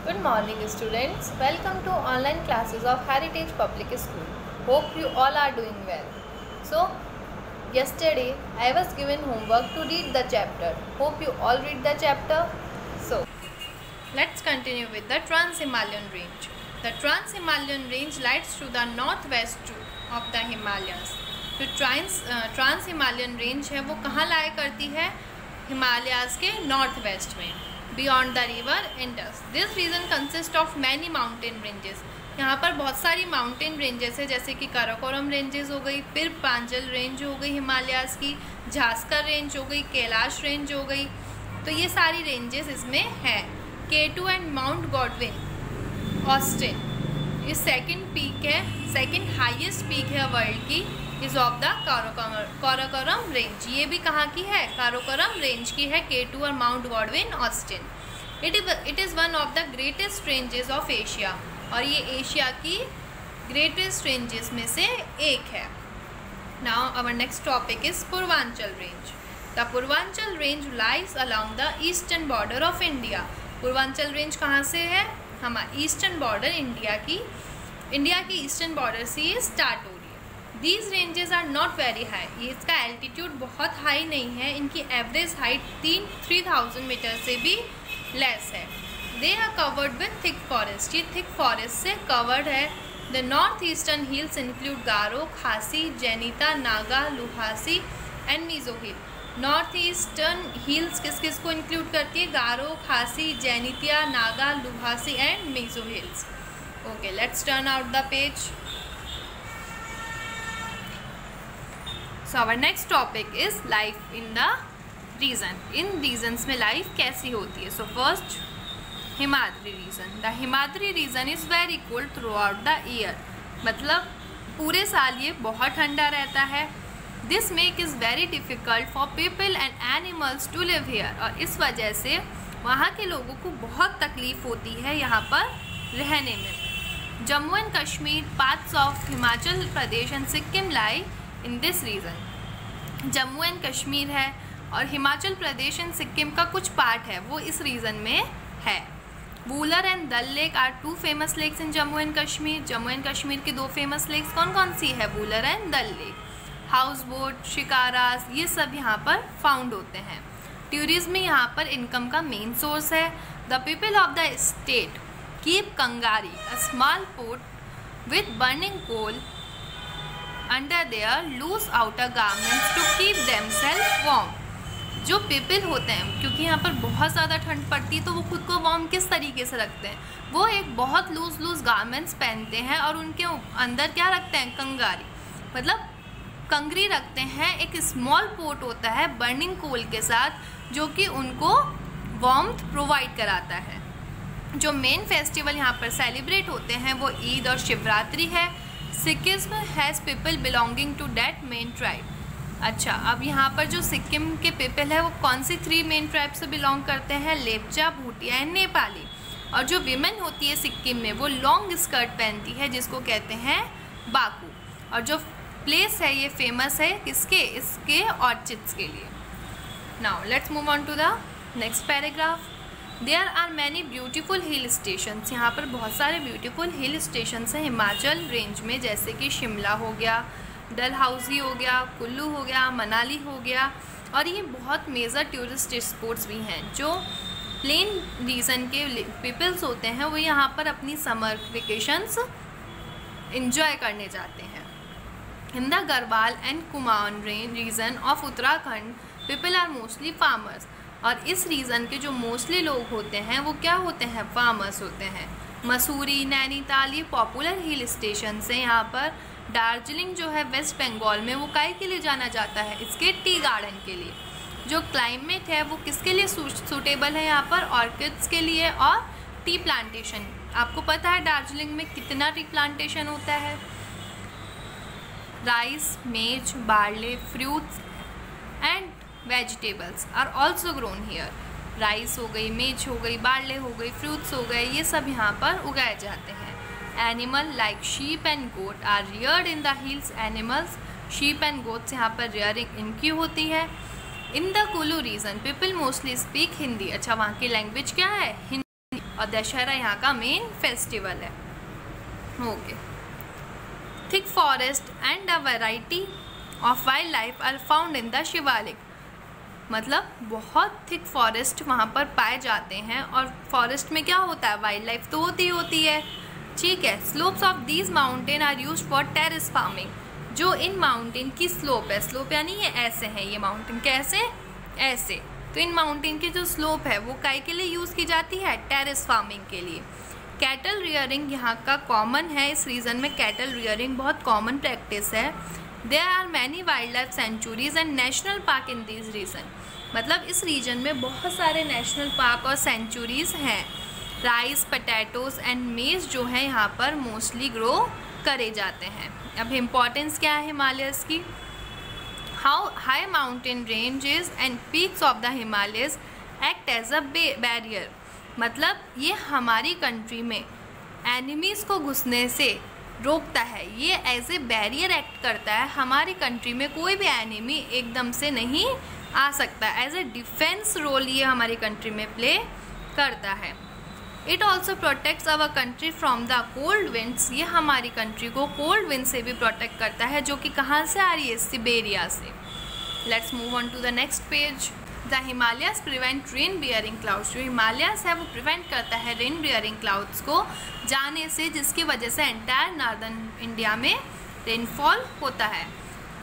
Good morning students. Welcome to online classes of Heritage Public School. Hope you all are doing well. So, yesterday I was given homework to read the chapter. Hope you all read the chapter. So, let's continue with the Trans-Himalayan Range. The Trans-Himalayan Range lies through the northwest of the Himalayas. जो Trans-Himalayan Range है वो कहाँ लाया करती है? हिमालयाज़ के north west में, beyond the river Indus. This region consist of many mountain ranges. यहाँ पर बहुत सारी माउंटेन रेंजेस है, जैसे कि काराकोरम रेंजेस हो गई, फिर पांजल रेंज हो गई हिमालयाज़ की, झास्कर रेंज हो गई, कैलाश रेंज हो गई. तो ये सारी रेंजेस इसमें हैं. K2 and mount Godwin Austen ये सेकंड पीक है, सेकंड हाईएस्ट पीक है वर्ल्ड की, is of the Karakoram range. ये भी कहाँ की है? काराकोरम रेंज की है, K2 और mount Godwin Austen. It is one of the greatest ranges of Asia, और ये एशिया की ग्रेटेस्ट रेंजेस में से एक है. Now our next topic is Purvanchal range. The Purvanchal range lies along the eastern border of India. Purvanchal range कहाँ से है? हमारा ईस्टर्न बॉर्डर इंडिया की ईस्टर्न बॉर्डर से ये स्टार्ट हो रही है. These ranges are not very high. ये इसका एल्टीट्यूड बहुत हाई नहीं है, इनकी एवरेज हाइट 3000 मीटर से भी लेस है. They are covered with thick forest. ये थिक फॉरेस्ट से कवर्ड है. The north eastern hills include Garo, Khasi, Jaintia, Naga, Lushai and Mizo hill. North eastern hills किस किस को इंक्लूड करती है? Garo, Khasi, Jaintia, Naga, Lushai and Mizo hills. Okay, let's turn out the page. So our next topic is life in the region. In regions में life कैसी होती है? So first, Himadri region. The Himadri region is very cold throughout the year. मतलब पूरे साल ये बहुत ठंडा रहता है. This make is very difficult for people and animals to live here. और इस वजह से वहाँ के लोगों को बहुत तकलीफ़ होती है यहाँ पर रहने में. Jammu and Kashmir, parts of Himachal Pradesh and Sikkim lie in this region. Jammu and Kashmir है और हिमाचल प्रदेश एंड सिक्किम का कुछ पार्ट है वो इस रीजन में है. Wular and Dal lake are two famous lakes in Jammu and Kashmir. Jammu and Kashmir की दो फेमस लेक्स कौन कौन सी है? Wular and Dal lake. House boat, shikaras, ये सब यहाँ पर फाउंड होते हैं. टूरिज्म यहाँ पर इनकम का मेन सोर्स है. The people of the state keep kangri, a small pot with burning coal under their loose outer garments to keep themselves warm. जो पीपल होते हैं, क्योंकि यहाँ पर बहुत ज़्यादा ठंड पड़ती है, तो वो खुद को वार्म किस तरीके से रखते हैं? वो एक बहुत लूज गारमेंट्स पहनते हैं और उनके अंदर क्या रखते हैं? कंगारी, मतलब कंगरी रखते हैं. एक स्मॉल पोट होता है बर्निंग कोल के साथ, जो कि उनको वार्मथ प्रोवाइड कराता है. जो मेन फेस्टिवल यहाँ पर सेलिब्रेट होते हैं वो ईद और शिवरात्रि है. Sikkim has people belonging to that main tribe. अच्छा, अब यहाँ पर जो सिक्किम के पीपल है वो कौन सी 3 मेन ट्राइब से बिलोंग करते हैं? लेप्चा, भूटिया एंड नेपाली. और जो विमेन होती है सिक्किम में वो लॉन्ग स्कर्ट पहनती है, जिसको कहते हैं बाकू. और जो प्लेस है ये फेमस है किसके? इसके ऑर्चिड्स के लिए. Now let's move on to the next paragraph. There are many beautiful hill stations. यहाँ पर बहुत सारे ब्यूटीफुल हिल स्टेशंस हैं हिमाचल रेंज में, जैसे कि शिमला हो गया, डलहौजी हो गया, कुल्लू हो गया, मनाली हो गया. और ये बहुत मेजर टूरिस्ट स्पॉट्स भी हैं. जो प्लेन रीजन के पीपल्स होते हैं वो यहाँ पर अपनी समर वेकेशंस इंजॉय करने जाते हैं. In the Garhwal and Kumaon region of Uttarakhand people are mostly farmers. और इस रीजन के जो मोस्टली लोग होते हैं वो क्या होते हैं? फार्मर्स होते हैं. मसूरी, नैनीताल ये पॉपुलर हिल स्टेशन हैं यहाँ पर. दार्जिलिंग जो है वेस्ट बंगाल में, वो काहे के लिए जाना जाता है? इसके टी गार्डन के लिए. जो क्लाइमेट है वो किसके लिए सूटेबल है? यहाँ पर ऑर्किड्स के लिए और टी प्लांटेशन. आपको पता है दार्जिलिंग में कितना टी प्लांटेशन होता है? Rice, maize, barley, fruits and vegetables are also grown here. Rice हो गई, मेज हो गई, बार्ले हो गई, फ्रूट्स हो गए, ये सब यहाँ पर उगाए जाते हैं. Animal like sheep and goat are reared in the hills. Animals, sheep and goats यहाँ पर रियरिंग इनकी होती है. In the Kullu region people mostly speak Hindi. अच्छा, वहाँ की लैंग्वेज क्या है? हिंदी. और दशहरा यहाँ का मेन फेस्टिवल है। Okay. Thick forest and a variety of wild life are found in the Shivalik, मतलब बहुत थिक फॉरेस्ट वहाँ पर पाए जाते हैं, और फॉरेस्ट में क्या होता है, वाइल्ड लाइफ तो होती है, ठीक है। Slopes of these mountain are used for terrace farming, जो इन माउंटेन की स्लोप है, स्लोप यानी ये ऐसे है, ये माउंटेन कैसे, ऐसे, तो इन माउंटेन की जो स्लोप है वो काय के लिए यूज़ की जाती है, टेरेस फार्मिंग के लिए। कैटल रियरिंग यहाँ का कॉमन है, इस रीजन में कैटल रियरिंग बहुत कॉमन प्रैक्टिस है। There are many wild life sanctuaries and national park in this region, मतलब इस रीजन में बहुत सारे नेशनल पार्क और सेंचुरीज हैं। राइस, पटैटोज एंड मेज जो है यहाँ पर मोस्टली ग्रो करे जाते हैं। अब इम्पॉर्टेंस क्या है हिमालयस की, how high mountain ranges and peaks of the Himalayas act as a barrier, मतलब ये हमारी कंट्री में एनिमीज़ को घुसने से रोकता है, ये एज ए बैरियर एक्ट करता है। हमारी कंट्री में कोई भी एनिमी एकदम से नहीं आ सकता, एज ए डिफेंस रोल ये हमारी कंट्री में प्ले करता है। It also protects our country from the cold winds, ये हमारी कंट्री को कोल्ड विंड से भी प्रोटेक्ट करता है, जो कि कहाँ से आ रही है, सिबेरिया से। Let's move on to the next page. The Himalayas prevent rain bearing clouds, जो हिमालयस है वो प्रिवेंट करता है रेन बियरिंग क्लाउड्स को जाने से, जिसकी वजह से एंटायर नॉर्दर्न इंडिया में रेनफॉल होता है।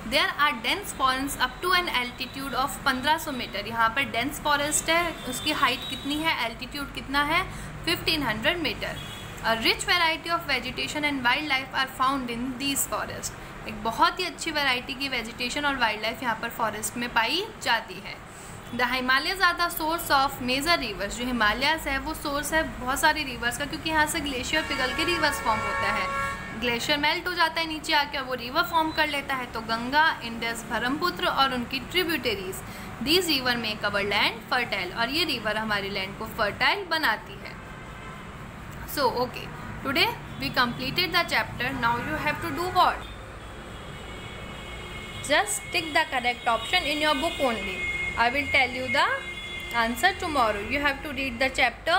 There are dense forest up to an altitude of 1500 metre, यहाँ पर डेंस फॉरेस्ट है, उसकी हाइट कितनी है, एल्टीट्यूड कितना है, 1500 metre. A rich variety of vegetation and wild life are found in these forest, एक बहुत ही अच्छी वेराइटी की वेजिटेशन और वाइल्ड लाइफ यहाँ पर फॉरेस्ट में पाई जाती है। The Himalayas are the source of major rivers, जो हिमालयस है वो सोर्स है बहुत सारी रिवर्स का, क्योंकि यहाँ से ग्लेशियर पिघल के रिवर्स फॉर्म होता है, ग्लेशियर मेल्ट हो जाता है नीचे आके, वो रिवर फॉर्म कर लेता है, तो गंगा, इंडस, ब्रह्मपुत्र और उनकी tributaries, these river make our land fertile, और ये रिवर हमारी लैंड को फर्टाइल बनाती है। So okay, today we completed the chapter. Now you have to do what? Just tick the correct option in your book only. I will tell you the answer tomorrow. You have to read the chapter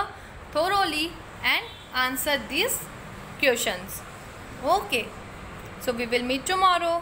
thoroughly and answer these questions. Okay, so we will meet tomorrow.